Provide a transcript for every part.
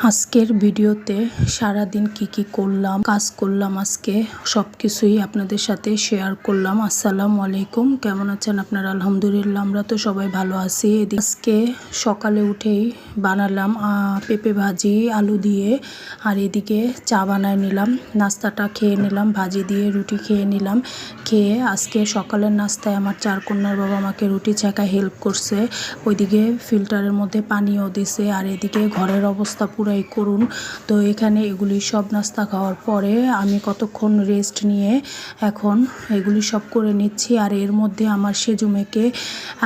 আজকের ভিডিওতে সারাদিন কি করলাম কাজ করলাম আজকে সবকিছুই আপনাদের সাথে শেয়ার করলাম। আসসালামু আলাইকুম, কেমন আছেন আপনারা? আলহামদুলিল্লাহ, আমরা তো সবাই ভালো আছি। আজকে সকালে উঠেই বানালাম পেঁপে ভাজি আলু দিয়ে, আর এদিকে চা বানায় নিলাম, নাস্তাটা খেয়ে নিলাম, ভাজি দিয়ে রুটি খেয়ে নিলাম। খেয়ে আজকে সকালের নাস্তায় আমার চার কন্যার বাবা আমাকে রুটি ছাকায় হেল্প করছে, ওইদিকে ফিল্টারের মধ্যে পানিও দিছে, আর এদিকে ঘরের অবস্থা পুরাই করুন। তো এখানে এগুলি সব নাস্তা খাওয়ার পরে আমি কতক্ষণ রেস্ট নিয়ে এখন এগুলি সব করে নিচ্ছি। আর এর মধ্যে আমার সেজু মেয়েকে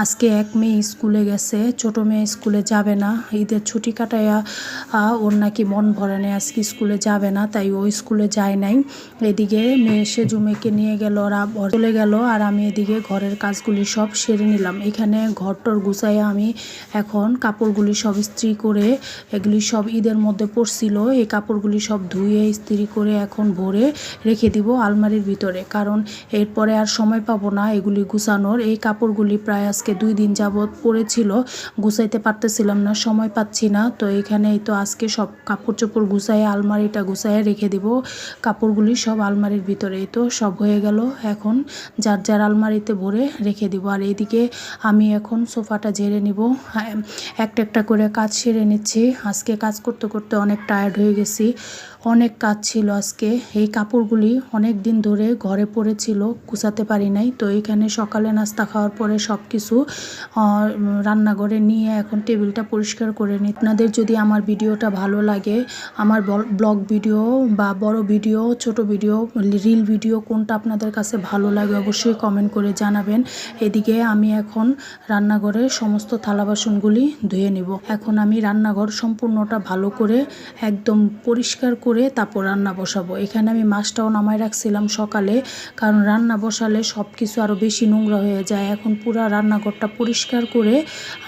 আজকে এক মেয়ে স্কুলে গেছে, ছোট মেয়ে স্কুলে যাবে না, ঈদের ছুটি কাটাইয়া ওর নাকি মন ভরে নেই, আজকে স্কুলে যাবে না, তাই ও স্কুলে যায় নাই। এদিকে মেয়ে সেজু মেয়েকে নিয়ে গেল, ওরা চলে গেল, আর আমি এদিকে ঘরের কাজগুলি সব সেরে নিলাম। এখানে ঘরটর গুছাইয়া আমি এখন কাপড়গুলি সব ইস্ত্রি করে, এগুলি সব ঈদের মধ্যে পড়ছিল, এই কাপড়গুলি সব ধুয়ে ইস্ত্রি করে এখন ভরে রেখে দিব আলমারির ভিতরে, কারণ এরপরে আর সময় পাবো না এগুলি গুছানোর। এই কাপড়গুলি প্রায় আজকে 2 দিন যাবৎ পড়েছিল, গুছাইতে পারতেছিলাম না, সময় পাচ্ছি না। তো এখানে তো আজকে সব কাপড় চোপড় গুছাইয়ে আলমারিটা গুছাইয়ে রেখে দিব, কাপড়গুলি সব আলমারির ভিতরে। তো সব হয়ে গেল, এখন যার যার আলমারিতে ভরে রেখে দিব। আর এইদিকে আমি এখন সোফাটা ঝেড়ে নিব, একটা একটা করে কাজ সেরে নিচ্ছি। আজকে কাজ করতে করতে অনেক টায়ার্ড হয়ে গেছি, অনেক কাজ ছিল আজকে। এই কাপড়গুলি অনেক দিন ধরে ঘরে পড়েছিল, গুছাতে পারি নাই। তো এইখানে সকালে নাস্তা খাওয়ার পরে সব কিছু রান্নাঘরে নিয়ে এখন টেবিলটা পরিষ্কার করে নিই। আপনাদের যদি আমার ভিডিওটা ভালো লাগে, আমার ব্লগ ভিডিও বা বড় ভিডিও, ছোট ভিডিও, রিল ভিডিও কোনটা আপনাদের কাছে ভালো লাগে অবশ্যই কমেন্ট করে জানাবেন। এদিকে আমি এখন রান্নাঘরে সমস্ত থালা বাসনগুলি ধুয়ে নেব। এখন আমি রান্নাঘর সম্পূর্ণটা ভালো করে একদম পরিষ্কার করে তারপর রান্না বসাবো। এখানে আমি মাছটাও নামায় রাখছিলাম সকালে, কারণ রান্না বসালে সব কিছু আরও বেশি নোংরা হয়ে যায়। এখন পুরো রান্নাঘরটা পরিষ্কার করে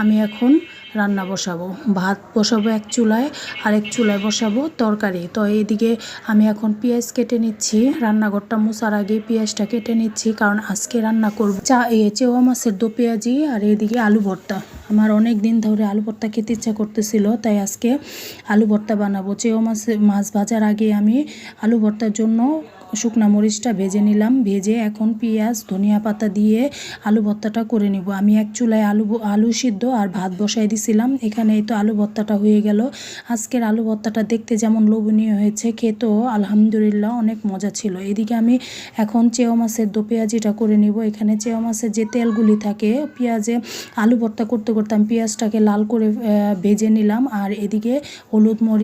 আমি এখন রান্না বসাবো, ভাত বসাবো এক চুলায়, আরেক চুলায় বসাবো তরকারি। তো এইদিকে আমি এখন পেঁয়াজ কেটে নিচ্ছি, রান্নাঘরটা মোছার আগে পেঁয়াজটা কেটে নিচ্ছি, কারণ আজকে রান্না করবো চেওয়া মাছের দো পেঁয়াজি, আর এইদিকে আলু ভর্তা। আমার অনেক দিন ধরে আলু ভর্তা খেতে ইচ্ছা করতেছিল, তাই আজকে আলু ভর্তা বানাবো। মাছ ভাজার আগে আমি আলু ভর্তার জন্য শুকনা মরিচটা ভেজে নিলাম, ভেজে এখন পেঁয়াজ ধনিয়া পাতা দিয়ে আলু ভর্তাটা করে নিব। আমি এক চুলায় আলু সিদ্ধ আর ভাত বসাই দিছিলাম, এখানে এই তো আলু ভর্তাটা হয়ে গেল। আজকের আলু ভর্তাটা দেখতে যেমন লোভনীয় হয়েছে, খেতেও আলহামদুলিল্লাহ অনেক মজা ছিল। এদিকে আমি এখন চেওয়া মাছের দো পেঁয়াজিটা করে নিব। এখানে চেওয়া মাছের যে তেলগুলি থাকে পেঁয়াজে, আলু ভর্তা করতে করতে আমি পেঁয়াজটাকে লাল করে ভেজে নিলাম, আর এদিকে হলুদ মরিচ